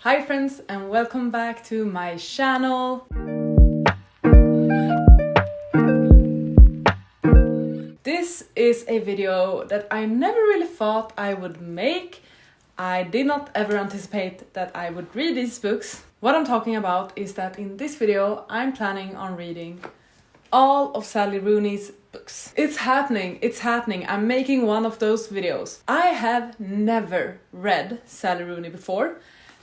Hi friends and welcome back to my channel. This is a video that I never really thought I would make. I did not ever anticipate that I would read these books. What I'm talking about is that in this video I'm planning on reading all of Sally Rooney's books. It's happening. I'm making one of those videos. I have never read Sally Rooney before.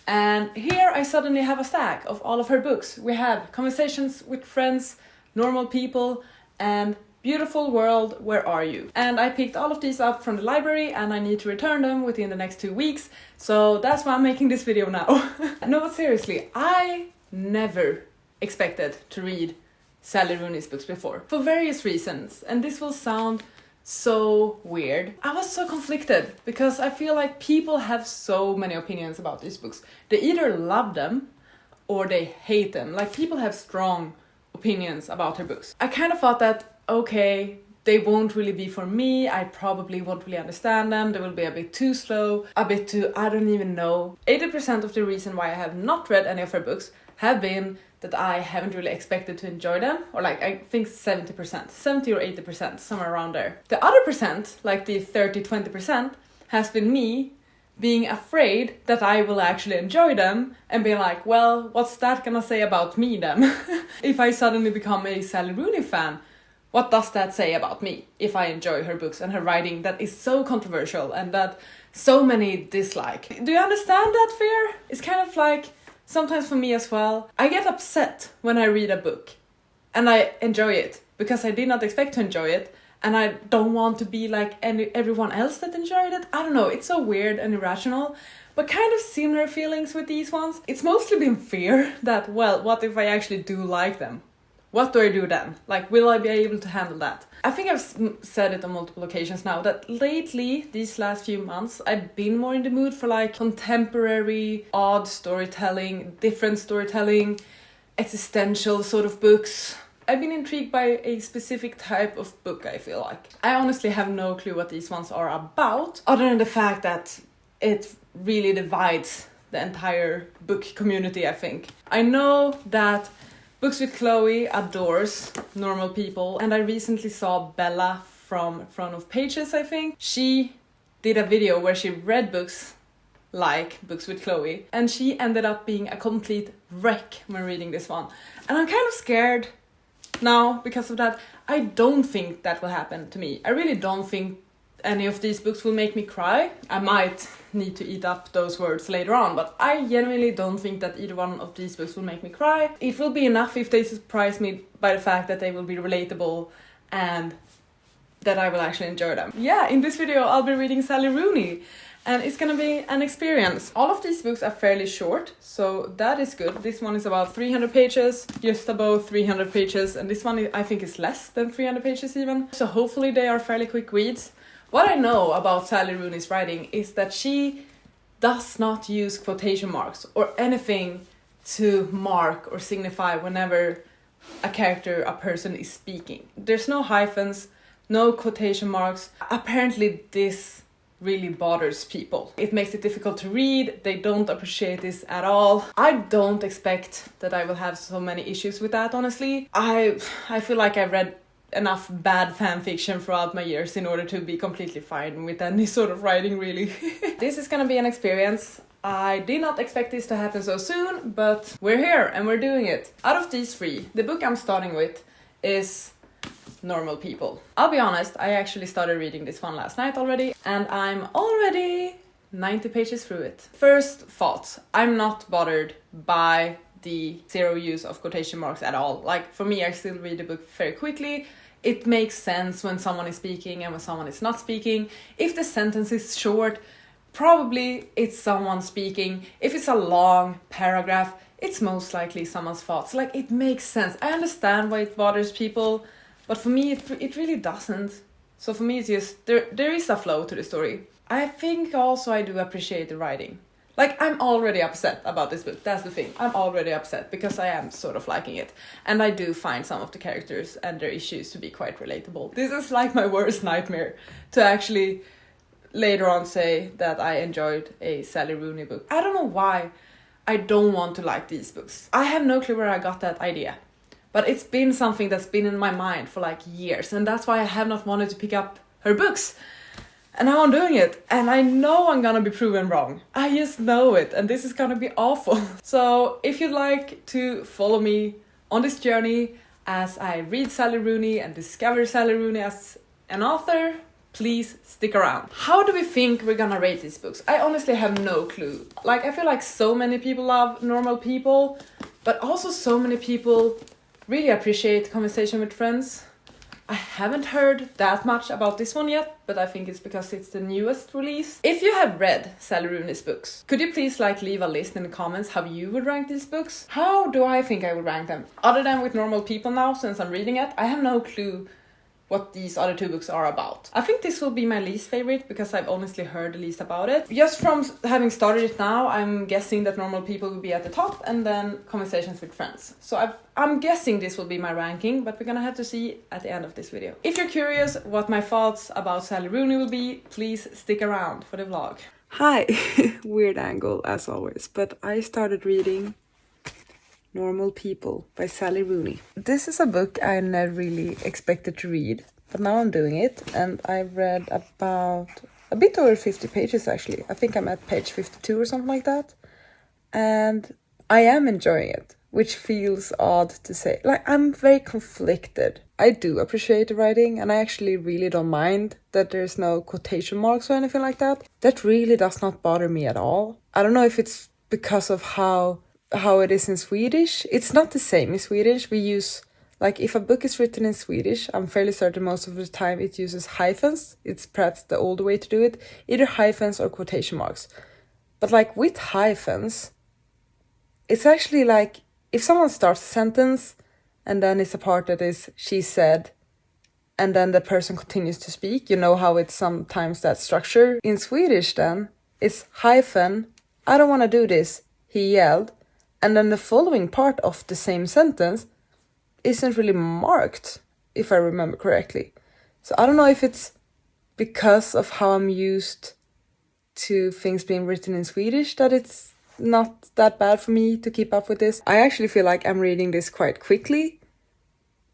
And here I suddenly have a stack of all of her books. We have Conversations with Friends, Normal People, and Beautiful World, Where Are You? And I picked all of these up from the library and I need to return them within the next 2 weeks. So that's why I'm making this video now. No, but seriously, I never expected to read Sally Rooney's books before. For various reasons. And this will sound so weird. I was so conflicted because I feel like people have so many opinions about these books. They either love them or they hate them. Like, people have strong opinions about her books. I kind of thought that, okay, they won't really be for me. I probably won't really understand them. They will be a bit too slow, a bit too, I don't even know. 80% of the reason why I have not read any of her books have been that I haven't really expected to enjoy them, or like I think 70%, 70 or 80%, somewhere around there. The other percent, like the 30-20%, has been me being afraid that I will actually enjoy them and be like, well, what's that gonna say about me then? If I suddenly become a Sally Rooney fan, what does that say about me if I enjoy her books and her writing that is so controversial and that so many dislike? Do you understand that fear? It's kind of like, sometimes for me as well, I get upset when I read a book and I enjoy it because I did not expect to enjoy it and I don't want to be like everyone else that enjoyed it. I don't know, it's so weird and irrational, but kind of similar feelings with these ones. It's mostly been fear that, well, what if I actually do like them? What do I do then? Like, will I be able to handle that? I think I've said it on multiple occasions now that lately, these last few months, I've been more in the mood for like contemporary, odd storytelling, different storytelling, existential sort of books. I've been intrigued by a specific type of book, I feel like. I honestly have no clue what these ones are about, other than the fact that it really divides the entire book community, I think. I know that Books with Chloe adores Normal People, and I recently saw Bella from Front of Pages, I think. She did a video where she read books like Books with Chloe, and she ended up being a complete wreck when reading this one. And I'm kind of scared now because of that. I don't think that will happen to me. I really don't think any of these books will make me cry. I might need to eat up those words later on, but I genuinely don't think that either one of these books will make me cry. It will be enough if they surprise me by the fact that they will be relatable and that I will actually enjoy them. Yeah, in this video I'll be reading Sally Rooney and it's gonna be an experience. All of these books are fairly short, so that is good. This one is about 300 pages, just above 300 pages, and this one I think is less than 300 pages even. So hopefully they are fairly quick reads. What I know about Sally Rooney's writing is that she does not use quotation marks or anything to mark or signify whenever a character, a person is speaking. There's no hyphens, no quotation marks. Apparently this really bothers people. It makes it difficult to read. They don't appreciate this at all. I don't expect that I will have so many issues with that, honestly. I feel like I read enough bad fan fiction throughout my years in order to be completely fine with any sort of writing, really. This is gonna be an experience. I did not expect this to happen so soon, but we're here and we're doing it. Out of these three, the book I'm starting with is Normal People. I'll be honest, I actually started reading this one last night already, and I'm already 90 pages through it. First thoughts, I'm not bothered by the zero use of quotation marks at all. Like, for me, I still read the book very quickly. It makes sense when someone is speaking and when someone is not speaking. If the sentence is short, probably it's someone speaking. If it's a long paragraph, it's most likely someone's thoughts. Like, it makes sense. I understand why it bothers people, but for me, it really doesn't. So for me, it's just, there is a flow to the story. I think also I do appreciate the writing. Like, I'm already upset about this book. That's the thing. I'm already upset because I am sort of liking it. And I do find some of the characters and their issues to be quite relatable. This is like my worst nightmare, to actually later on say that I enjoyed a Sally Rooney book. I don't know why. I don't want to like these books. I have no clue where I got that idea. But it's been something that's been in my mind for like years, and that's why I have not wanted to pick up her books. And now I'm doing it, and I know I'm gonna be proven wrong. I just know it, and this is gonna be awful. So if you'd like to follow me on this journey as I read Sally Rooney and discover Sally Rooney as an author, please stick around. How do we think we're gonna rate these books? I honestly have no clue. Like, I feel like so many people love Normal People, but also so many people really appreciate Conversation with Friends. I haven't heard that much about this one yet, but I think it's because it's the newest release. If you have read Sally Rooney's books, could you please leave a list in the comments how you would rank these books? How do I think I would rank them? Other than with Normal People now, since I'm reading it, I have no clue what these other two books are about. I think this will be my least favorite because I've honestly heard the least about it. Just from having started it now, I'm guessing that Normal People will be at the top and then Conversations with Friends. So I'm guessing this will be my ranking, but we're gonna have to see at the end of this video. If you're curious what my thoughts about Sally Rooney will be, please stick around for the vlog. Hi! Weird angle as always, but I started reading Normal People by Sally Rooney. This is a book I never really expected to read, but now I'm doing it, and I've read about a bit over 50 pages actually. I think I'm at page 52 or something like that, and I am enjoying it, which feels odd to say. Like, I'm very conflicted. I do appreciate the writing, and I actually really don't mind that there's no quotation marks or anything like that. That really does not bother me at all. I don't know if it's because of how it is in Swedish. It's not the same in Swedish. We use, like, if a book is written in Swedish, I'm fairly certain most of the time it uses hyphens. It's perhaps the old way to do it. Either hyphens or quotation marks. But like with hyphens, it's actually like if someone starts a sentence and then it's a part that is she said and then the person continues to speak, you know how it's sometimes that structure. In Swedish then, it's hyphen, I don't want to do this, he yelled. And then the following part of the same sentence isn't really marked, if I remember correctly. So I don't know if it's because of how I'm used to things being written in Swedish that it's not that bad for me to keep up with this. I actually feel like I'm reading this quite quickly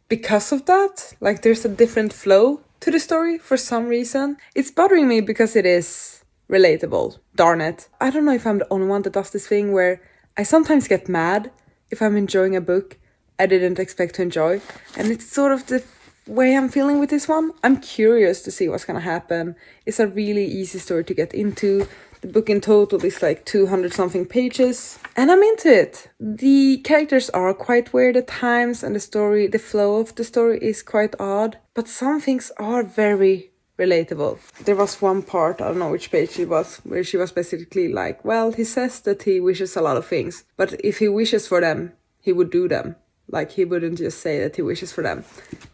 because of that. Like, there's a different flow to the story for some reason. It's bothering me because it is relatable, darn it. I don't know if I'm the only one that does this thing where I sometimes get mad if I'm enjoying a book I didn't expect to enjoy, and it's sort of the way I'm feeling with this one. I'm curious to see what's gonna happen. It's a really easy story to get into. The book in total is like 200 something pages, and I'm into it. The characters are quite weird at times, and the flow of the story is quite odd, but some things are very relatable. There was one part, I don't know which page it was, where she was basically like, well, he says that he wishes a lot of things, but if he wishes for them, he would do them. Like, he wouldn't just say that he wishes for them.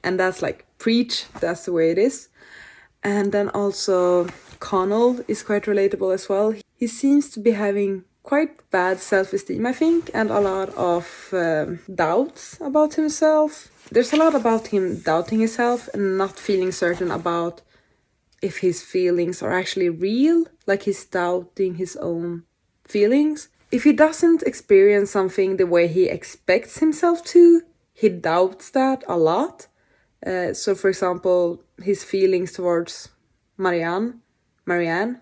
And that's like, preach, that's the way it is. And then also Connell is quite relatable as well. He seems to be having quite bad self-esteem, I think, and a lot of doubts about himself. There's a lot about him doubting himself and not feeling certain about if his feelings are actually real, like he's doubting his own feelings. If he doesn't experience something the way he expects himself to, he doubts that a lot. So for example, his feelings towards Marianne, I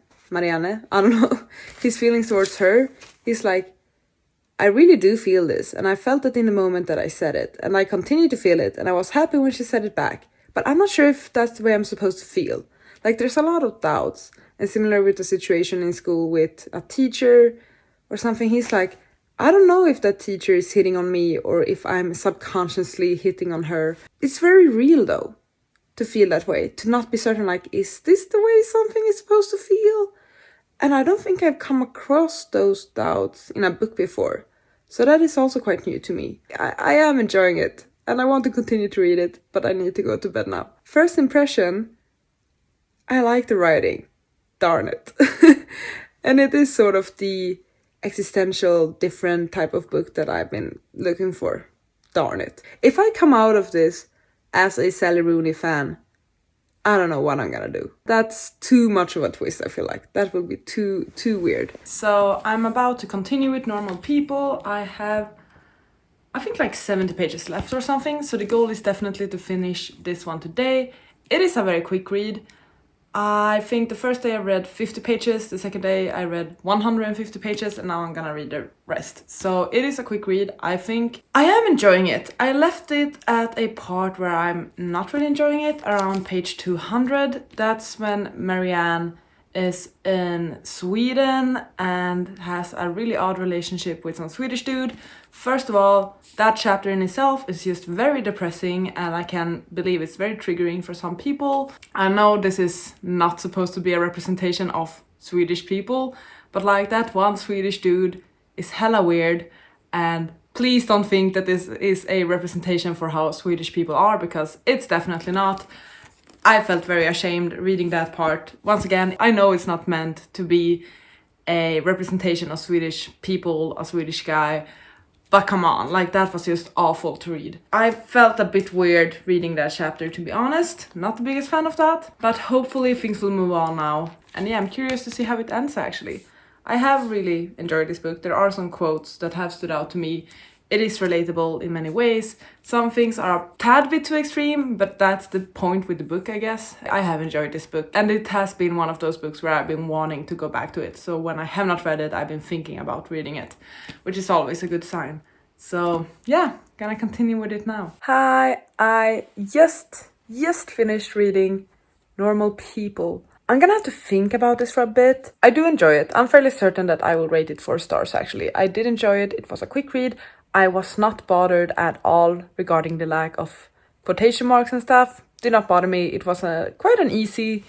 don't know, his feelings towards her, he's like, I really do feel this, and I felt it in the moment that I said it, and I continue to feel it, and I was happy when she said it back, but I'm not sure if that's the way I'm supposed to feel. Like, there's a lot of doubts, and similar with the situation in school with a teacher or something, he's like, I don't know if that teacher is hitting on me or if I'm subconsciously hitting on her. It's very real though, to feel that way, to not be certain, like, is this the way something is supposed to feel? And I don't think I've come across those doubts in a book before. So that is also quite new to me. I am enjoying it, and I want to continue to read it, but I need to go to bed now. First impression, I like the writing. Darn it. And it is sort of the existential, different type of book that I've been looking for. Darn it. If I come out of this as a Sally Rooney fan, I don't know what I'm gonna do. That's too much of a twist, I feel like. That will be too weird. So I'm about to continue with Normal People. I have, I think, like 70 pages left or something, so the goal is definitely to finish this one today. It is a very quick read. I think the first day I read 50 pages, the second day I read 150 pages, and now I'm gonna read the rest. So it is a quick read. I think I am enjoying it. I left it at a part where I'm not really enjoying it, around page 200. That's when Marianne is in Sweden and has a really odd relationship with some Swedish dude. First of all, that chapter in itself is just very depressing, and I can believe it's very triggering for some people. I know this is not supposed to be a representation of Swedish people, but like that one Swedish dude is hella weird, and please don't think that this is a representation for how Swedish people are, because it's definitely not. I felt very ashamed reading that part. Once again, I know it's not meant to be a representation of Swedish people, a Swedish guy, but come on, like that was just awful to read. I felt a bit weird reading that chapter, to be honest. Not the biggest fan of that, but hopefully things will move on now. And yeah, I'm curious to see how it ends actually. I have really enjoyed this book. There are some quotes that have stood out to me. It is relatable in many ways. Some things are a tad bit too extreme, but that's the point with the book, I guess. I have enjoyed this book, and it has been one of those books where I've been wanting to go back to it. So when I have not read it, I've been thinking about reading it, which is always a good sign. So yeah, gonna continue with it now. Hi, I just finished reading Normal People. I'm gonna have to think about this for a bit. I do enjoy it. I'm fairly certain that I will rate it 4 stars actually. I did enjoy it. It was a quick read. I was not bothered at all regarding the lack of quotation marks and stuff. Did not bother me. It was quite an easy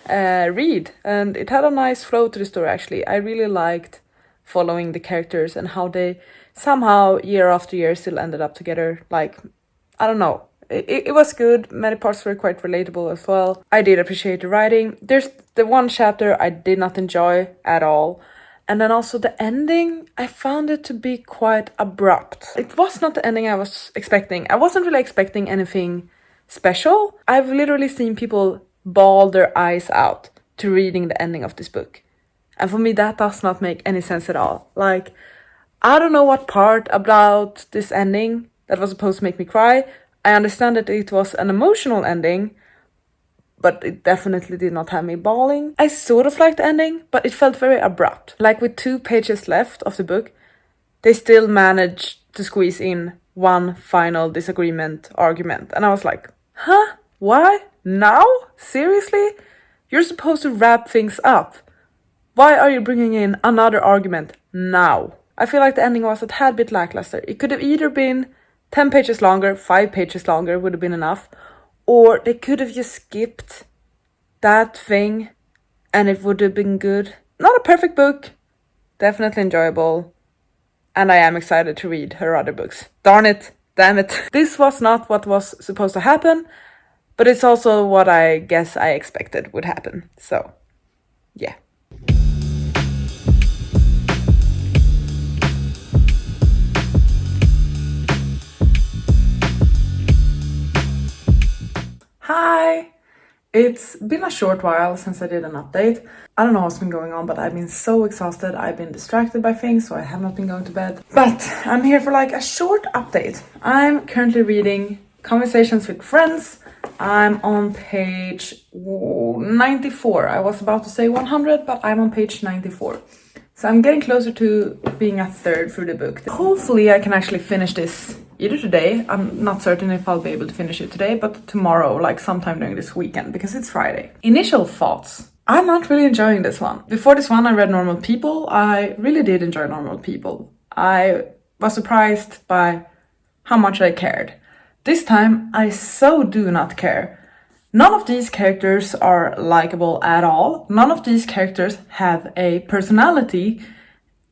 read, and it had a nice flow to the story actually. I really liked following the characters and how they somehow year after year still ended up together. Like, I don't know. It was good. Many parts were quite relatable as well. I did appreciate the writing. There's the one chapter I did not enjoy at all. And then also the ending, I found it to be quite abrupt. It was not the ending I was expecting. I wasn't really expecting anything special. I've literally seen people bawl their eyes out to reading the ending of this book. And for me, that does not make any sense at all. Like, I don't know what part about this ending that was supposed to make me cry. I understand that it was an emotional ending, but it definitely did not have me bawling. I sort of liked the ending, but it felt very abrupt. Like with 2 pages left of the book, they still managed to squeeze in one final disagreement argument. And I was like, huh? Why? Now? Seriously? You're supposed to wrap things up. Why are you bringing in another argument now? I feel like the ending was a tad bit lackluster. It could have either been 10 pages longer, 5 pages longer would have been enough, or they could have just skipped that thing and it would have been good. Not a perfect book, definitely enjoyable, and I am excited to read her other books. Darn it, damn it. This was not what was supposed to happen, but it's also what I guess I expected would happen. So, yeah. Hi! It's been a short while since I did an update. I don't know what's been going on, but I've been so exhausted. I've been distracted by things, so I have not been going to bed. But I'm here for like a short update. I'm currently reading Conversations with Friends. I'm on page 94. I was about to say 100, but I'm on page 94. So I'm getting closer to being a third through the book. Hopefully I can actually finish this either today. I'm not certain if I'll be able to finish it today, but tomorrow, like sometime during this weekend, because it's Friday. Initial thoughts. I'm not really enjoying this one. Before this one, I read Normal People. I really did enjoy Normal People. I was surprised by how much I cared. This time, I so do not care. None of these characters are likable at all. None of these characters have a personality.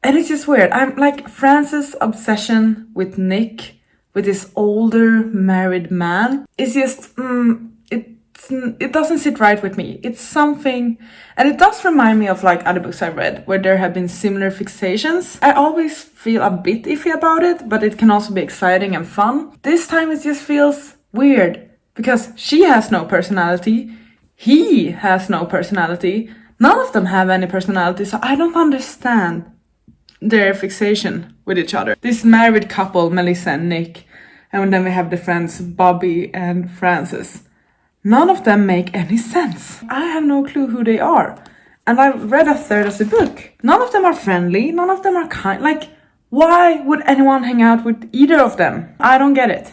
And it's just weird. I'm like Frances' obsession with Nick, with this older married man. It's just, it doesn't sit right with me. It's something, and it does remind me of like other books I've read where there have been similar fixations. I always feel a bit iffy about it, but it can also be exciting and fun. This time it just feels weird because she has no personality. He has no personality. None of them have any personality, so I don't understand their fixation with each other. This married couple, Melissa and Nick, and then we have the friends Bobby and Frances. None of them make any sense. I have no clue who they are. And I've read a third of the book. None of them are friendly, none of them are kind. Like, why would anyone hang out with either of them? I don't get it.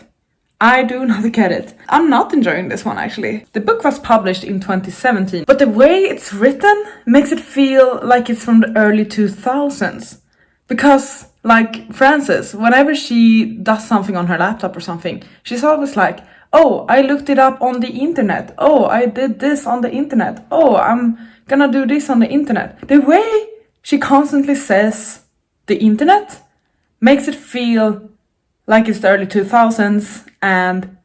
I do not get it. I'm not enjoying this one actually. The book was published in 2017, but the way it's written makes it feel like it's from the early 2000s. Because, like Frances, whenever she does something on her laptop or something, she's always like, oh, I looked it up on the internet. Oh, I did this on the internet. Oh, I'm gonna do this on the internet. The way she constantly says the internet makes it feel like it's the early 2000s and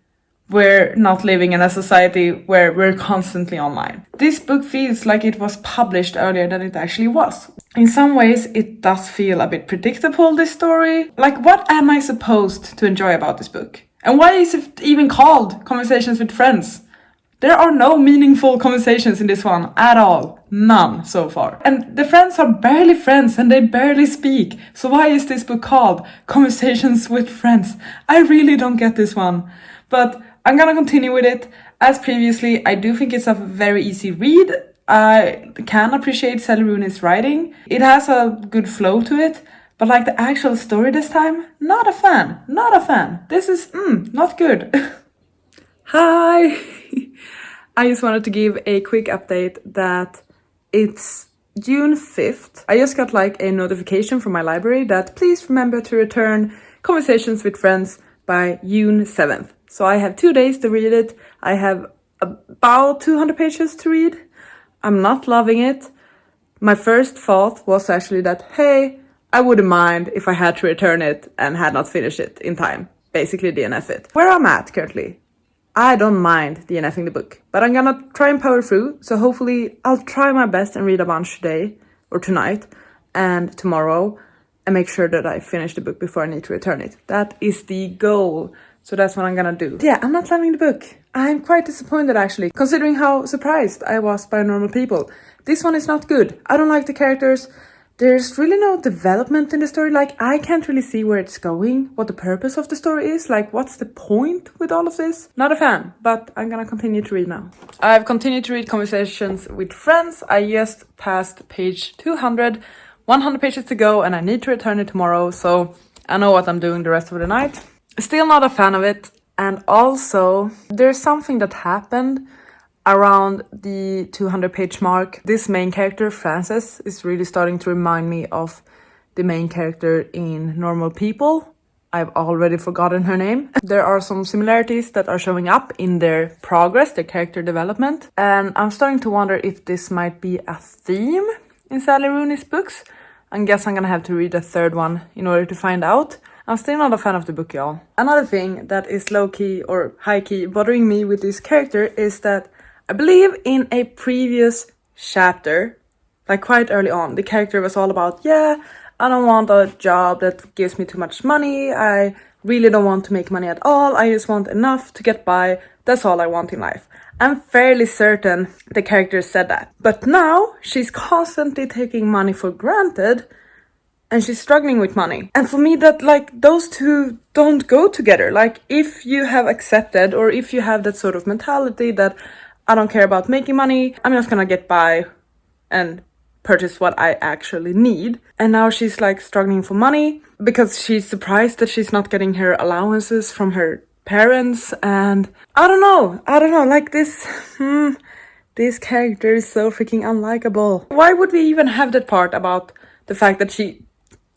we're not living in a society where we're constantly online. This book feels like it was published earlier than it actually was. In some ways, it does feel a bit predictable, this story. Like, what am I supposed to enjoy about this book? And why is it even called Conversations with Friends? There are no meaningful conversations in this one at all. None so far. And the friends are barely friends and they barely speak. So why is this book called Conversations with Friends? I really don't get this one. But I'm gonna continue with it. As previously, I do think it's a very easy read. I can appreciate Sally Rooney's writing. It has a good flow to it. But like the actual story this time, not a fan. Not a fan. This is, not good. Hi! I just wanted to give a quick update that it's June 5th. I just got like a notification from my library that please remember to return Conversations with Friends by June 7th. So I have 2 days to read it. I have about 200 pages to read. I'm not loving it. My first thought was actually that, hey, I wouldn't mind if I had to return it and had not finished it in time. Basically DNF it. Where I'm at currently, I don't mind DNFing the book, but I'm gonna try and power through. So hopefully I'll try my best and read a bunch today or tonight and tomorrow and make sure that I finish the book before I need to return it. That is the goal. So that's what I'm gonna do. Yeah, I'm not loving the book. I'm quite disappointed actually, considering how surprised I was by Normal People. This one is not good. I don't like the characters. There's really no development in the story. Like, I can't really see where it's going, what the purpose of the story is. Like, what's the point with all of this? Not a fan, but I'm gonna continue to read now. I've continued to read Conversations with Friends. I just passed page 200, 100 pages to go, and I need to return it tomorrow, so I know what I'm doing the rest of the night. Still not a fan of it, and also, there's something that happened around the 200 page mark. This main character, Frances, is really starting to remind me of the main character in Normal People. I've already forgotten her name. There are some similarities that are showing up in their progress, their character development. And I'm starting to wonder if this might be a theme in Sally Rooney's books. I guess I'm gonna have to read a third one in order to find out. I'm still not a fan of the book, y'all. Another thing that is low-key or high-key bothering me with this character is that I believe in a previous chapter, like quite early on, the character was all about, yeah, I don't want a job that gives me too much money. I really don't want to make money at all. I just want enough to get by. That's all I want in life. I'm fairly certain the character said that. But now she's constantly taking money for granted and she's struggling with money. And for me, that like those two don't go together. Like, if you have accepted or if you have that sort of mentality that I don't care about making money, I'm just gonna get by and purchase what I actually need. And now she's like struggling for money because she's surprised that she's not getting her allowances from her parents. And I don't know, like this character is so freaking unlikable. Why would we even have that part about the fact that she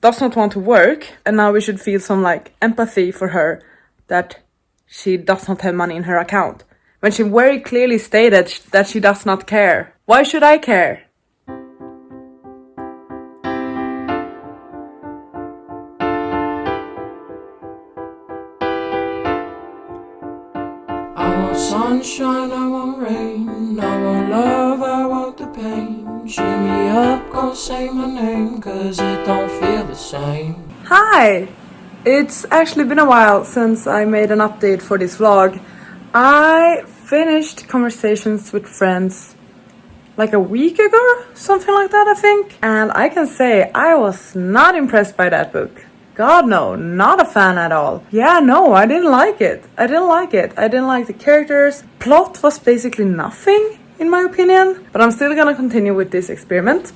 does not want to work, and now we should feel some like empathy for her that she does not have money in her account, when she very clearly stated that she does not care? Why should I care? I want sunshine, I want rain, I want love, I want the pain. Cheer me up, gon' say my name, cause it don't feel the same. Hi! It's actually been a while since I made an update for this vlog. I finished Conversations with Friends like a week ago, something like that, I think. And I can say I was not impressed by that book. God, no, not a fan at all. Yeah, no, I didn't like it. I didn't like the characters. Plot was basically nothing, in my opinion. But I'm still gonna continue with this experiment.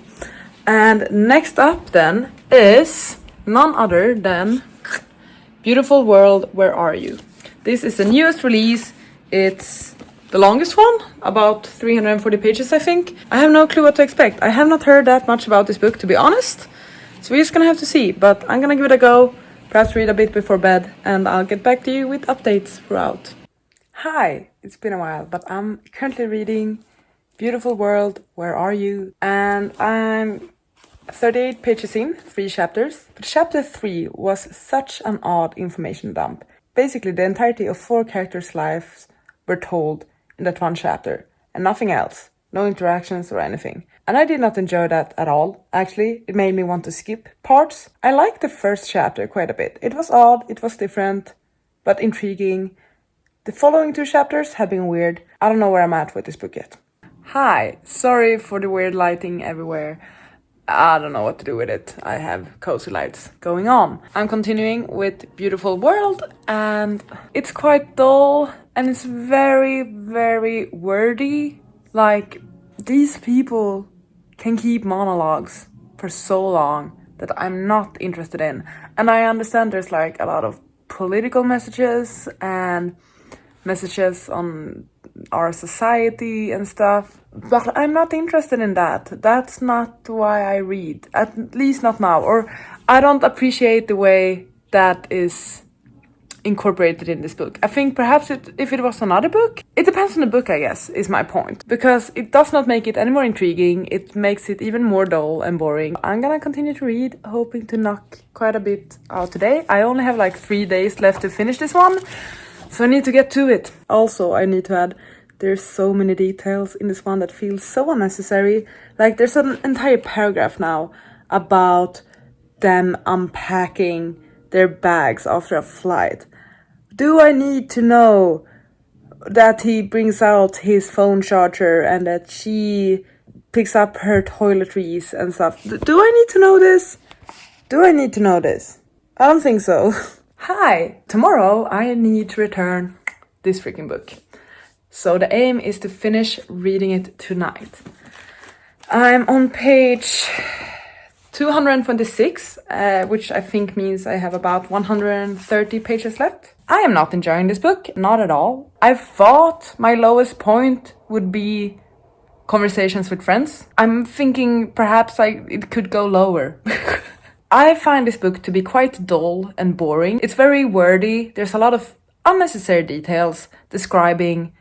And next up then is none other than Beautiful World, Where Are You? This is the newest release. It's the longest one, about 340 pages, I think. I have no clue what to expect. I have not heard that much about this book, to be honest. So we're just gonna have to see, but I'm gonna give it a go. Perhaps read a bit before bed, and I'll get back to you with updates throughout. Hi, it's been a while, but I'm currently reading Beautiful World, Where Are You? And I'm 38 pages in, 3 chapters. But chapter 3 was such an odd information dump. Basically, the entirety of 4 characters' lives were told in that one chapter, and nothing else. No interactions or anything. And I did not enjoy that at all. Actually, it made me want to skip parts. I liked the first chapter quite a bit. It was odd, it was different, but intriguing. The following 2 chapters have been weird. I don't know where I'm at with this book yet. Hi, sorry for the weird lighting everywhere. I don't know what to do with it. I have cozy lights going on. I'm continuing with Beautiful World, and it's quite dull, and it's very, very wordy. Like, these people can keep monologues for so long that I'm not interested in. And I understand there's like a lot of political messages and messages on our society and stuff, but I'm not interested in that. That's not why I read, at least not now. Or I don't appreciate the way that is incorporated in this book. I think perhaps if it was another book, it depends on the book, I guess, is my point. Because it does not make it any more intriguing, it makes it even more dull and boring. I'm gonna continue to read, hoping to knock quite a bit out today. I only have like 3 days left to finish this one, so I need to get to it. Also, I need to add, there's so many details in this one that feels so unnecessary. Like, there's an entire paragraph now about them unpacking their bags after a flight. Do I need to know that he brings out his phone charger and that she picks up her toiletries and stuff? Do I need to know this? Do I need to know this? I don't think so. Hi! Tomorrow I need to return this freaking book. So the aim is to finish reading it tonight. I'm on page 226, which I think means I have about 130 pages left. I am not enjoying this book, not at all. I thought my lowest point would be Conversations with Friends. I'm thinking perhaps it could go lower. I find this book to be quite dull and boring. It's very wordy. There's a lot of unnecessary details describing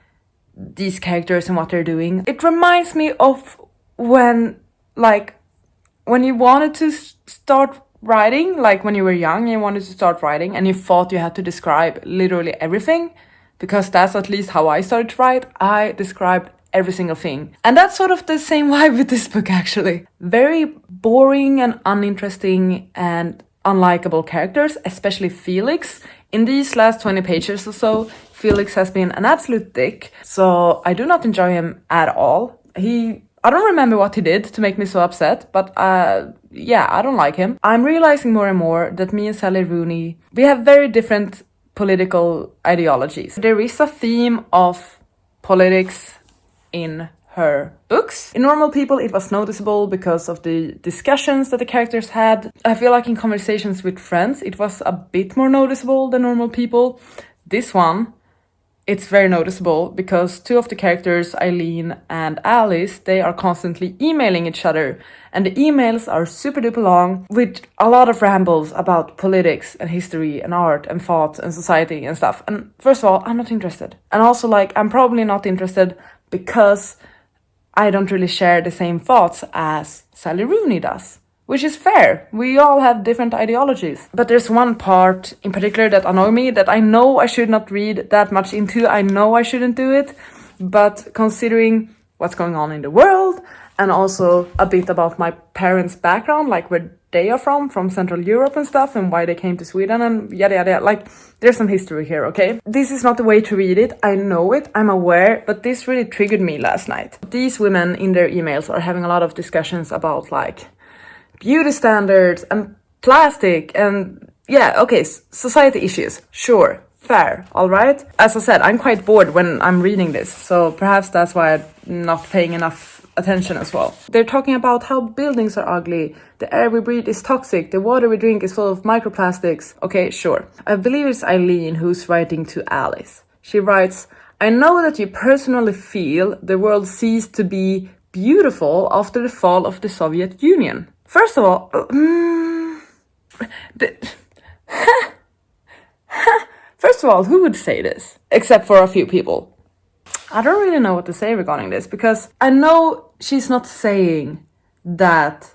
these characters and what they're doing. It reminds me of when you wanted to start writing, like when you were young, you wanted to start writing and you thought you had to describe literally everything, because that's at least how I started to write. I described every single thing. And that's sort of the same vibe with this book, actually. Very boring and uninteresting and unlikable characters, especially Felix. In these last 20 pages or so, Felix has been an absolute dick, so I do not enjoy him at all. I don't remember what he did to make me so upset, but yeah, I don't like him. I'm realizing more and more that me and Sally Rooney, we have very different political ideologies. There is a theme of politics in her books. In Normal People, it was noticeable because of the discussions that the characters had. I feel like in Conversations with Friends, it was a bit more noticeable than Normal People. This one, it's very noticeable because 2 of the characters, Eileen and Alice, they are constantly emailing each other. And the emails are super duper long with a lot of rambles about politics and history and art and thought and society and stuff. And first of all, I'm not interested. And also, I'm probably not interested because I don't really share the same thoughts as Sally Rooney does. Which is fair. We all have different ideologies. But there's one part in particular that annoys me, that I know I should not read that much into. I know I shouldn't do it. But considering what's going on in the world, and also a bit about my parents' background, like where they are from Central Europe and stuff, and why they came to Sweden and yada yada yada. Like, there's some history here, okay? This is not the way to read it, I know it, I'm aware, but this really triggered me last night. These women in their emails are having a lot of discussions about like beauty standards and plastic and yeah, okay, society issues, sure, fair, all right? As I said, I'm quite bored when I'm reading this, so perhaps that's why I'm not paying enough attention as well. They're talking about how buildings are ugly, the air we breathe is toxic, the water we drink is full of microplastics. Okay, sure. I believe it's Eileen who's writing to Alice. She writes, I know that you personally feel the world ceased to be beautiful after the fall of the Soviet Union. First of all, first of all, who would say this? Except for a few people. I don't really know what to say regarding this, because I know she's not saying that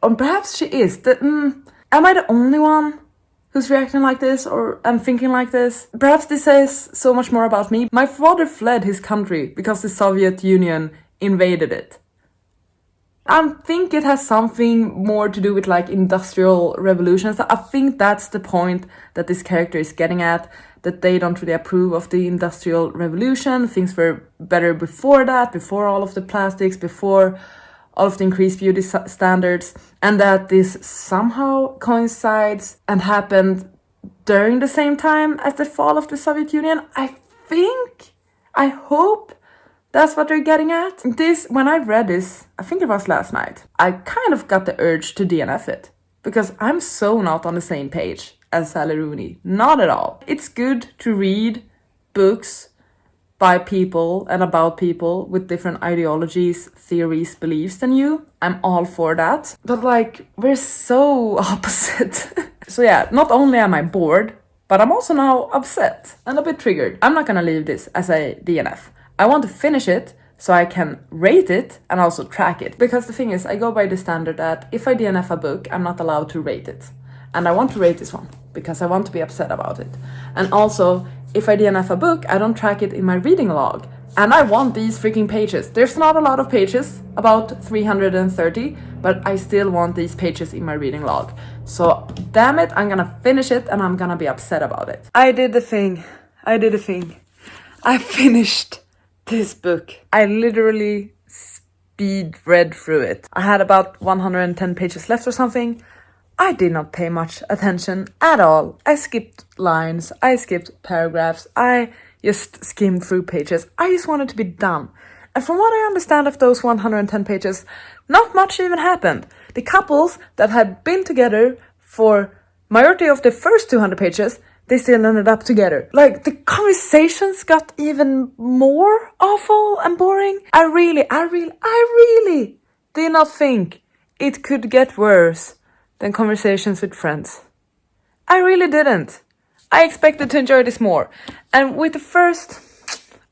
or perhaps she is. Am I the only one who's reacting like this or am thinking like this? Perhaps this says so much more about me. My father fled his country because the Soviet Union invaded it. I think it has something more to do with like industrial revolutions. I think that's the point that this character is getting at, that they don't really approve of the industrial revolution. Things were better before that, before all of the plastics, before all of the increased beauty standards, and that this somehow coincides and happened during the same time as the fall of the Soviet Union. I hope that's what they're getting at. This, when I read this, I think it was last night, I kind of got the urge to DNF it. Because I'm so not on the same page as Sally Rooney. Not at all. It's good to read books by people and about people with different ideologies, theories, beliefs than you. I'm all for that. But like, we're so opposite. So yeah, not only am I bored, but I'm also now upset and a bit triggered. I'm not gonna leave this as a DNF. I want to finish it so I can rate it and also track it. Because the thing is, I go by the standard that if I DNF a book, I'm not allowed to rate it. And I want to rate this one because I want to be upset about it. And also, if I DNF a book, I don't track it in my reading log. And I want these freaking pages. There's not a lot of pages, about 330, but I still want these pages in my reading log. So, damn it, I'm gonna finish it and I'm gonna be upset about it. I did the thing. I finished this book. I literally speed read through it. I had about 110 pages left or something. I did not pay much attention at all. I skipped lines, I skipped paragraphs, I just skimmed through pages. I just wanted to be done. And from what I understand of those 110 pages, not much even happened. The couples that had been together for majority of the first 200 pages, they still ended up together. Like, the conversations got even more awful and boring. I really did not think it could get worse than conversations with friends. I really didn't. I expected to enjoy this more. And with the first,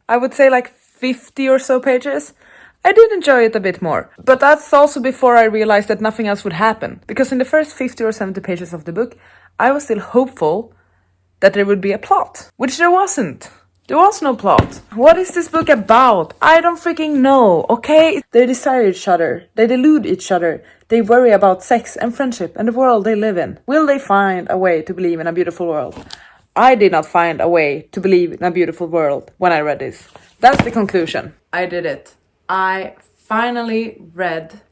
I would say like 50 or so pages, I did enjoy it a bit more. But that's also before I realized that nothing else would happen. Because in the first 50 or 70 pages of the book, I was still hopeful that there would be a plot, which there wasn't. There was no plot. What is this book about? I don't freaking know, okay? They desire each other. They delude each other. They worry about sex and friendship and the world they live in. Will they find a way to believe in a beautiful world? I did not find a way to believe in a beautiful world when I read this. That's the conclusion. I did it. I finally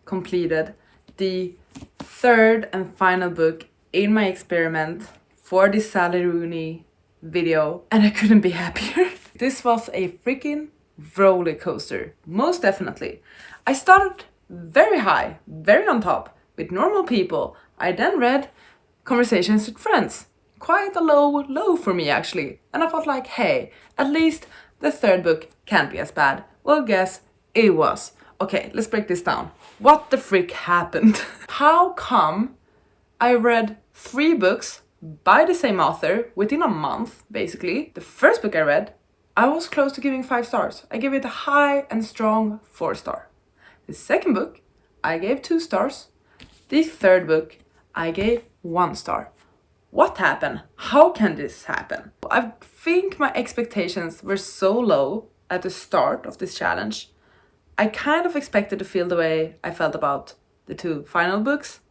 completed the third and final book in my experiment for the Sally Rooney video, and I couldn't be happier. This was a freaking roller coaster, most definitely. I started very high, very on top, with normal people. I then read Conversations with Friends. Quite a low for me actually. And I thought like, hey, at least the third book can't be as bad. Well, guess it was. Okay, let's break this down. What the frick happened? How come I read 3 books by the same author within a month, basically? The first book I read, I was close to giving 5 stars. I gave it a high and strong 4 star. The second book, I gave 2 stars. The third book, I gave 1 star. What happened? How can this happen? I think my expectations were so low at the start of this challenge. I kind of expected to feel the way I felt about the 2 final books,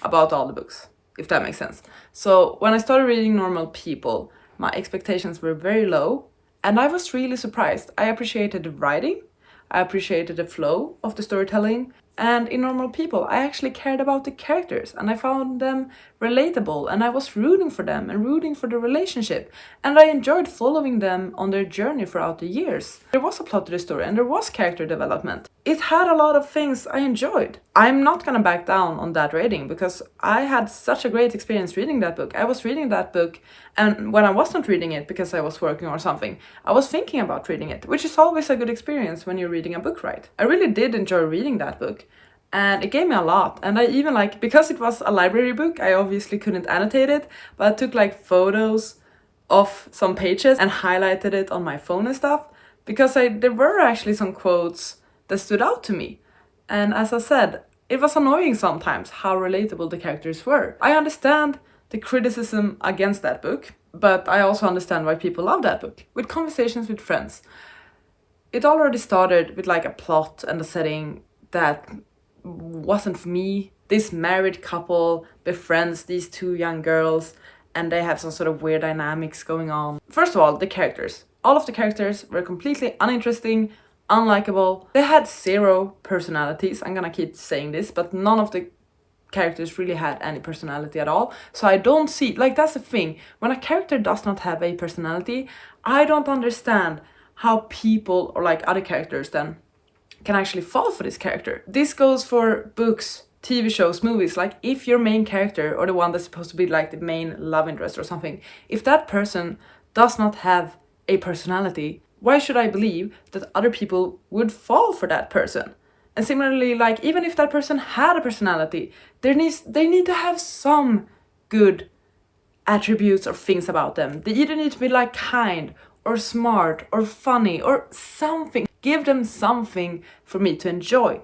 about all the books, if that makes sense. So when I started reading Normal People, my expectations were very low, and I was really surprised. I appreciated the writing, I appreciated the flow of the storytelling, and in Normal People, I actually cared about the characters, and I found them relatable, and I was rooting for them and rooting for the relationship, and I enjoyed following them on their journey throughout the years. There was a plot to the story, and there was character development. It had a lot of things I enjoyed. I'm not gonna back down on that rating, because I had such a great experience reading that book. I was reading that book, and when I wasn't reading it because I was working or something, I was thinking about reading it, which is always a good experience when you're reading a book, right? I really did enjoy reading that book, and it gave me a lot. And I even because it was a library book, I obviously couldn't annotate it, but I took photos of some pages and highlighted it on my phone and stuff, because there were actually some quotes that stood out to me. And as I said, it was annoying sometimes how relatable the characters were. I understand the criticism against that book, but I also understand why people love that book. With Conversations with Friends, it already started with a plot and a setting that wasn't for me. This married couple befriends these 2 young girls, and they have some sort of weird dynamics going on. First of all, the characters. All of the characters were completely uninteresting, unlikable. They had 0 personalities. I'm gonna keep saying this, but none of the characters really had any personality at all. So I don't see, that's the thing. When a character does not have a personality, I don't understand how people or other characters then can actually fall for this character. This goes for books, TV shows, movies. If your main character, or the one that's supposed to be the main love interest or something, if that person does not have a personality, why should I believe that other people would fall for that person? And similarly, even if that person had a personality, they need to have some good attributes or things about them. They either need to be kind or smart or funny or something. Give them something for me to enjoy.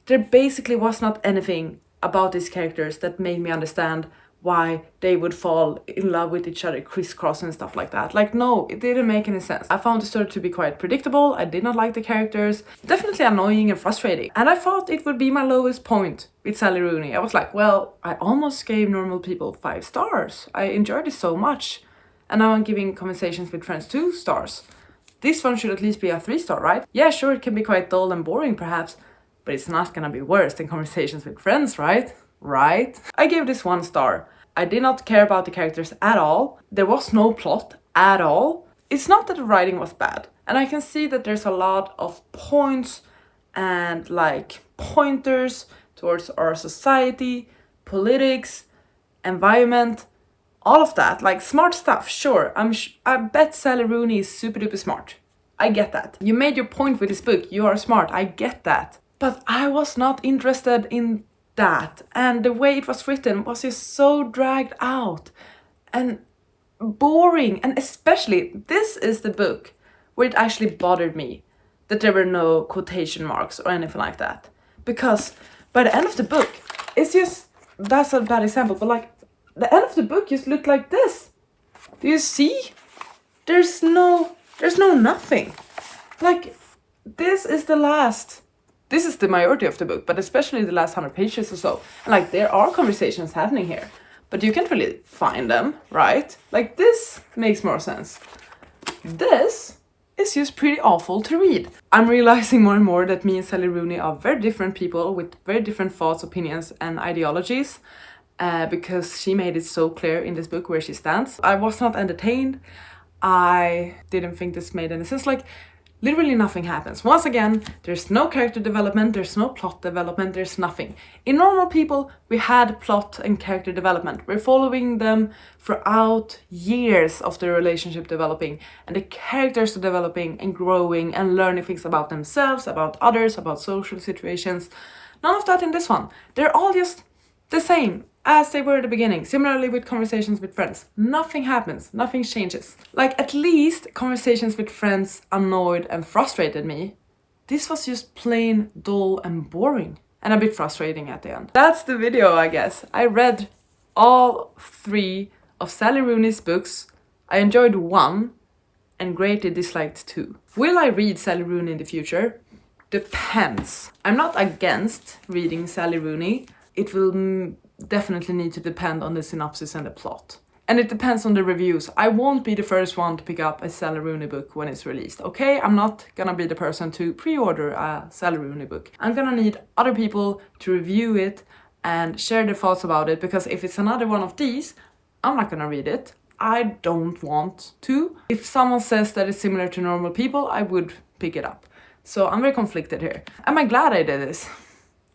There basically was not anything about these characters that made me understand why they would fall in love with each other, crisscross and stuff like that. No, it didn't make any sense. I found the story to be quite predictable. I did not like the characters. Definitely annoying and frustrating. And I thought it would be my lowest point with Sally Rooney. I was well, I almost gave Normal People 5 stars. I enjoyed it so much. And now I'm giving Conversations with Friends 2 stars. This one should at least be a 3-star, right? Yeah, sure, it can be quite dull and boring perhaps, but it's not gonna be worse than Conversations with Friends, right? Right? I gave this 1 star. I did not care about the characters at all. There was no plot at all. It's not that the writing was bad. And I can see that there's a lot of points and pointers towards our society, politics, environment, all of that. Smart stuff, sure. I bet Sally Rooney is super duper smart. I get that. You made your point with this book. You are smart. I get that. But I was not interested in that, and the way it was written was just so dragged out and boring. And especially, this is the book where it actually bothered me that there were no quotation marks or anything like that, because by the end of the book, it's just, that's a bad example, but the end of the book just looked like this. Do you see? There's no nothing. This is the last. This is the majority of the book, but especially the last 100 pages or so. And there are conversations happening here, but you can't really find them, right? This makes more sense. This is just pretty awful to read. I'm realizing more and more that me and Sally Rooney are very different people with very different thoughts, opinions, and ideologies, because she made it so clear in this book where she stands. I was not entertained. I didn't think this made any sense. Literally nothing happens. Once again, there's no character development, there's no plot development, there's nothing. In Normal People, we had plot and character development. We're following them throughout years of their relationship developing, and the characters are developing and growing and learning things about themselves, about others, about social situations. None of that in this one. They're all just the same as they were at the beginning. Similarly with Conversations with Friends. Nothing happens, nothing changes. At least Conversations with Friends annoyed and frustrated me. This was just plain dull and boring, and a bit frustrating at the end. That's the video, I guess. I read all 3 of Sally Rooney's books. I enjoyed 1 and greatly disliked 2. Will I read Sally Rooney in the future? depends. I'm not against reading Sally Rooney. It will definitely need to depend on the synopsis and the plot. And it depends on the reviews. I won't be the first one to pick up a Sally Rooney book when it's released, okay? I'm not gonna be the person to pre-order a Sally Rooney book. I'm gonna need other people to review it and share their thoughts about it, because if it's another one of these, I'm not gonna read it. I don't want to. If someone says that it's similar to Normal People, I would pick it up. So I'm very conflicted here. Am I glad I did this?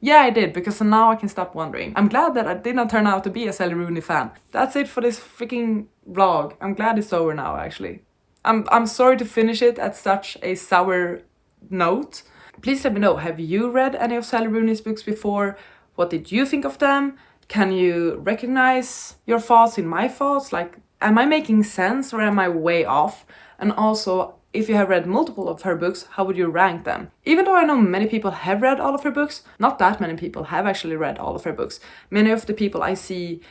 Yeah, I did, because now I can stop wondering. I'm glad that I did not turn out to be a Sally Rooney fan. That's it for this freaking vlog. I'm glad it's over now, actually. I'm sorry to finish it at such a sour note. Please let me know, have you read any of Sally Rooney's books before? What did you think of them? Can you recognize your thoughts in my thoughts? Like, am I making sense or am I way off? And also, if you have read multiple of her books, how would you rank them? Even though I know many people have read all of her books, not that many people have actually read all of her books. Many of the people I see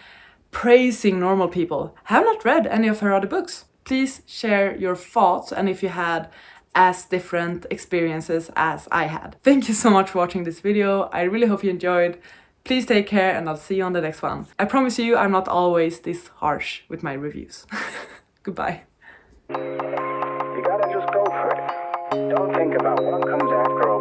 praising Normal People have not read any of her other books. Please share your thoughts, and if you had as different experiences as I had. Thank you so much for watching this video. I really hope you enjoyed. Please take care, and I'll see you on the next one. I promise you I'm not always this harsh with my reviews. Goodbye. You gotta just go for it. Don't think about what comes after.